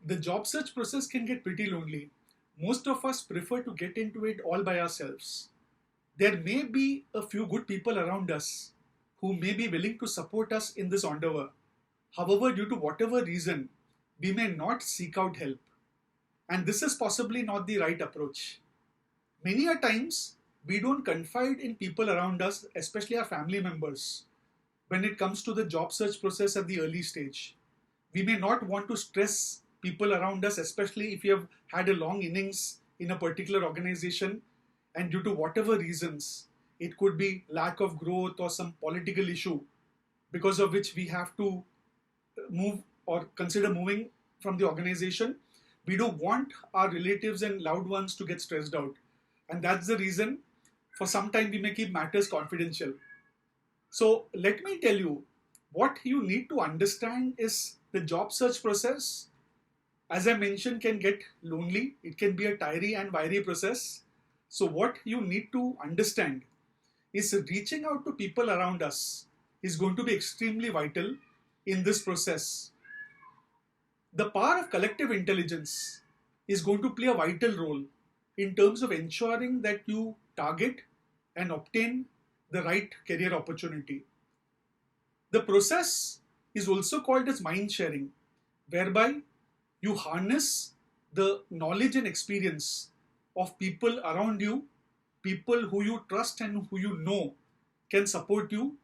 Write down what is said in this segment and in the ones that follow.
The job search process can get pretty lonely. Most of us prefer to get into it all by ourselves. There may be a few good people around us who may be willing to support us in this endeavor. However, due to whatever reason, we may not seek out help. And this is possibly not the right approach. Many a times, we don't confide in people around us, especially our family members, when it comes to the job search process at the early stage. We may not want to stress people around us, especially if you have had a long innings in a particular organization and due to whatever reasons, it could be lack of growth or some political issue because of which we have to move or consider moving from the organization. We don't want our relatives and loved ones to get stressed out. And that's the reason for some time we may keep matters confidential. So let me tell you, what you need to understand is the job search process, as I mentioned, can get lonely. It can be a tiring and wiry process. So what you need to understand is reaching out to people around us is going to be extremely vital in this process. The power of collective intelligence is going to play a vital role in terms of ensuring that you target and obtain the right career opportunity. The process is also called as mind sharing, whereby you harness the knowledge and experience of people around you, people who you trust and who you know can support you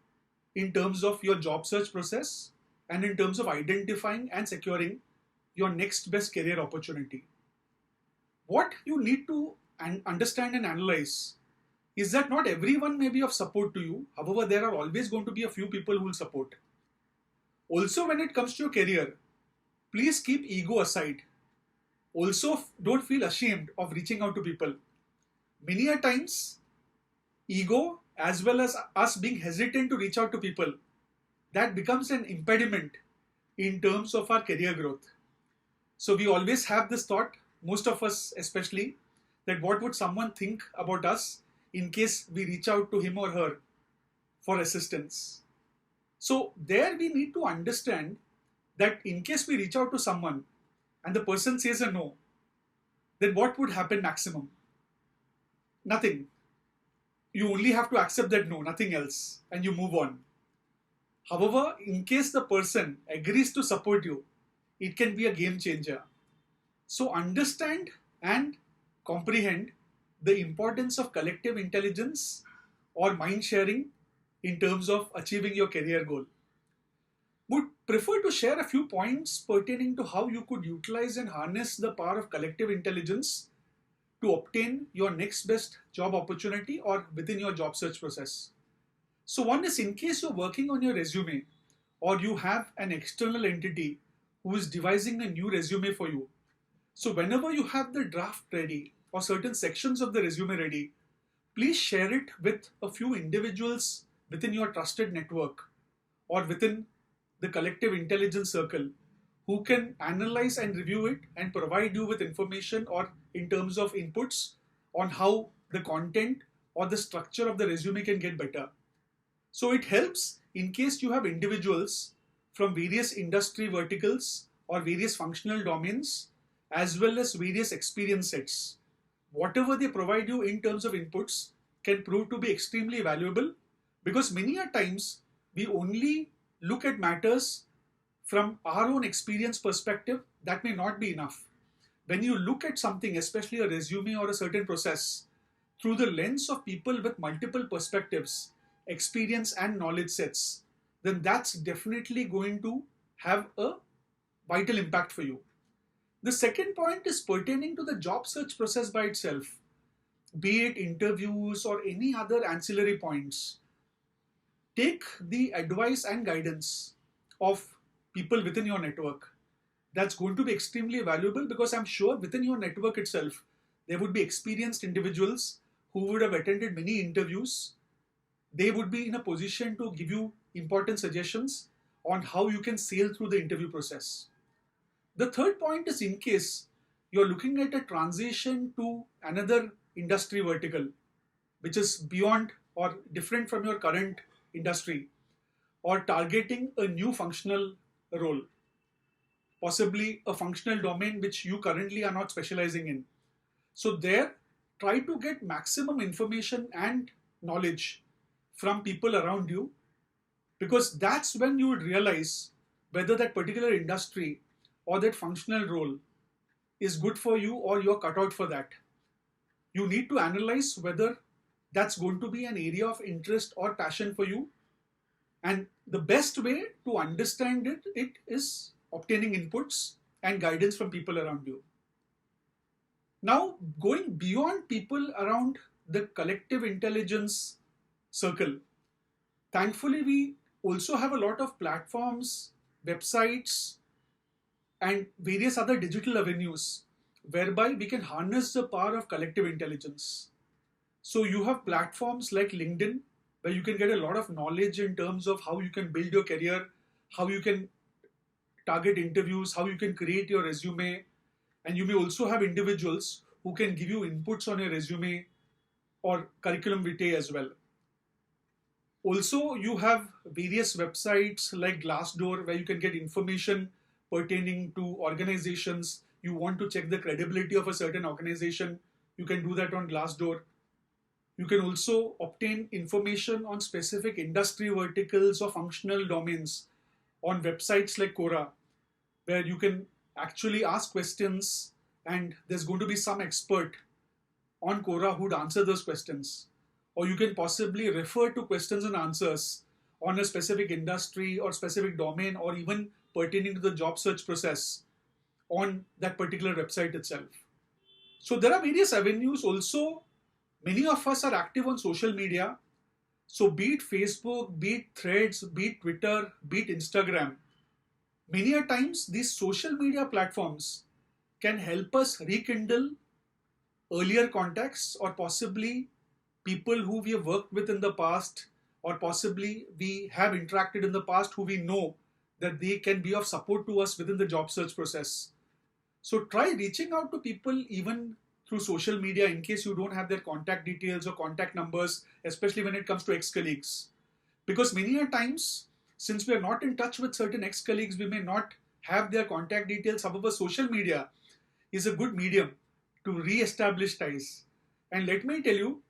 in terms of your job search process and in terms of identifying and securing your next best career opportunity. What you need to understand and analyze is that not everyone may be of support to you. However, there are always going to be a few people who will support. Also, when it comes to your career, please keep ego aside. Also, don't feel ashamed of reaching out to people. Many a times, ego as well as us being hesitant to reach out to people, that becomes an impediment in terms of our career growth. So we always have this thought, most of us especially, that what would someone think about us in case we reach out to him or her for assistance. So there we need to understand that in case we reach out to someone and the person says a no, then what would happen maximum? Nothing. You only have to accept that no, nothing else, and you move on. However, in case the person agrees to support you, it can be a game changer. So understand and comprehend the importance of collective intelligence or mind sharing in terms of achieving your career goal. Would prefer to share a few points pertaining to how you could utilize and harness the power of collective intelligence to obtain your next best job opportunity or within your job search process. So one is, in case you're working on your resume or you have an external entity who is devising a new resume for you. So whenever you have the draft ready or certain sections of the resume ready, please share it with a few individuals within your trusted network or within the collective intelligence circle who can analyze and review it and provide you with information or in terms of inputs on how the content or the structure of the resume can get better. So it helps in case you have individuals from various industry verticals or various functional domains as well as various experience sets. Whatever they provide you in terms of inputs can prove to be extremely valuable, because many a times we only look at matters from our own experience perspective. That may not be enough. When you look at something, especially a resume or a certain process, through the lens of people with multiple perspectives, experience and knowledge sets, then that's definitely going to have a vital impact for you. The second point is pertaining to the job search process by itself, be it interviews or any other ancillary points. Take the advice and guidance of people within your network. That's going to be extremely valuable, because I'm sure within your network itself, there would be experienced individuals who would have attended many interviews. They would be in a position to give you important suggestions on how you can sail through the interview process. The third point is, in case you're looking at a transition to another industry vertical, which is beyond or different from your current industry, or targeting a new functional role. possibly a functional domain which you currently are not specializing in. So there, try to get maximum information and knowledge from people around you, because that's when you would realize whether that particular industry or that functional role is good for you or you're cut out for that. You need to analyze whether that's going to be an area of interest or passion for you. And the best way to understand it is obtaining inputs and guidance from people around you. Now, going beyond people around the collective intelligence circle, thankfully, we also have a lot of platforms, websites, and various other digital avenues whereby we can harness the power of collective intelligence. So you have platforms like LinkedIn, where you can get a lot of knowledge in terms of how you can build your career, how you can target interviews, how you can create your resume. And you may also have individuals who can give you inputs on your resume or curriculum vitae as well. Also, you have various websites like Glassdoor where you can get information pertaining to organizations. You want to check the credibility of a certain organization, you can do that on Glassdoor. You can also obtain information on specific industry verticals or functional domains on websites like Quora, where you can actually ask questions and there's going to be some expert on Quora who'd answer those questions. Or you can possibly refer to questions and answers on a specific industry or specific domain or even pertaining to the job search process on that particular website itself. So there are various avenues. Also, many of us are active on social media. So be it Facebook, be it Threads, be it Twitter, be it Instagram, many a times these social media platforms can help us rekindle earlier contacts or possibly people who we have worked with in the past, or possibly we have interacted in the past who we know that they can be of support to us within the job search process. So try reaching out to people even through social media in case you don't have their contact details or contact numbers, especially when it comes to ex-colleagues. Because many a times, since we are not in touch with certain ex-colleagues, we may not have their contact details. However, social media is a good medium to re-establish ties. And let me tell you,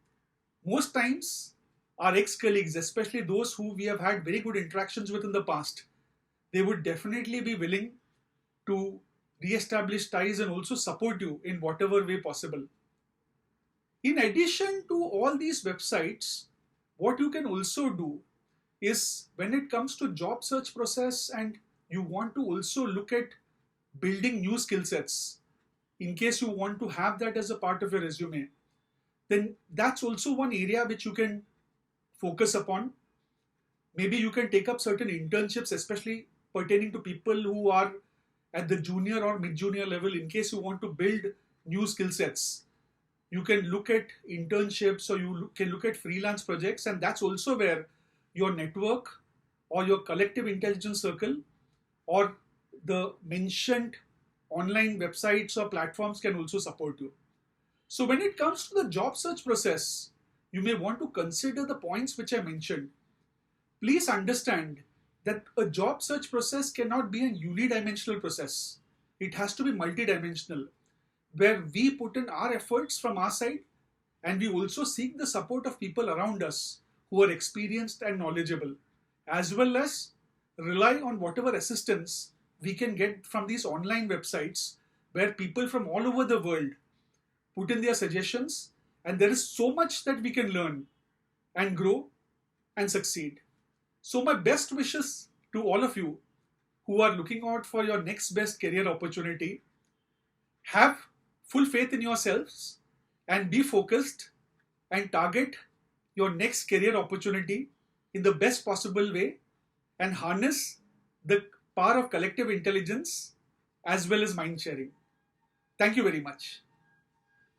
most times our ex-colleagues, especially those who we have had very good interactions with in the past, they would definitely be willing to re-establish ties and also support you in whatever way possible. In addition to all these websites, what you can also do is when it comes to job search process and you want to also look at building new skill sets, in case you want to have that as a part of your resume, then that's also one area which you can focus upon. Maybe you can take up certain internships, especially pertaining to people who are at the junior or mid-junior level, in case you want to build new skill sets. You can look at internships or you can look at freelance projects, and that's also where your network or your collective intelligence circle or the mentioned online websites or platforms can also support you. So when it comes to the job search process, you may want to consider the points which I mentioned. Please understand that a job search process cannot be a unidimensional process. It has to be multidimensional, where we put in our efforts from our side and we also seek the support of people around us who are experienced and knowledgeable, as well as rely on whatever assistance we can get from these online websites where people from all over the world put in their suggestions, and there is so much that we can learn and grow and succeed. So my best wishes to all of you who are looking out for your next best career opportunity. Have full faith in yourselves and be focused and target your next career opportunity in the best possible way and harness the power of collective intelligence as well as mind sharing. Thank you very much.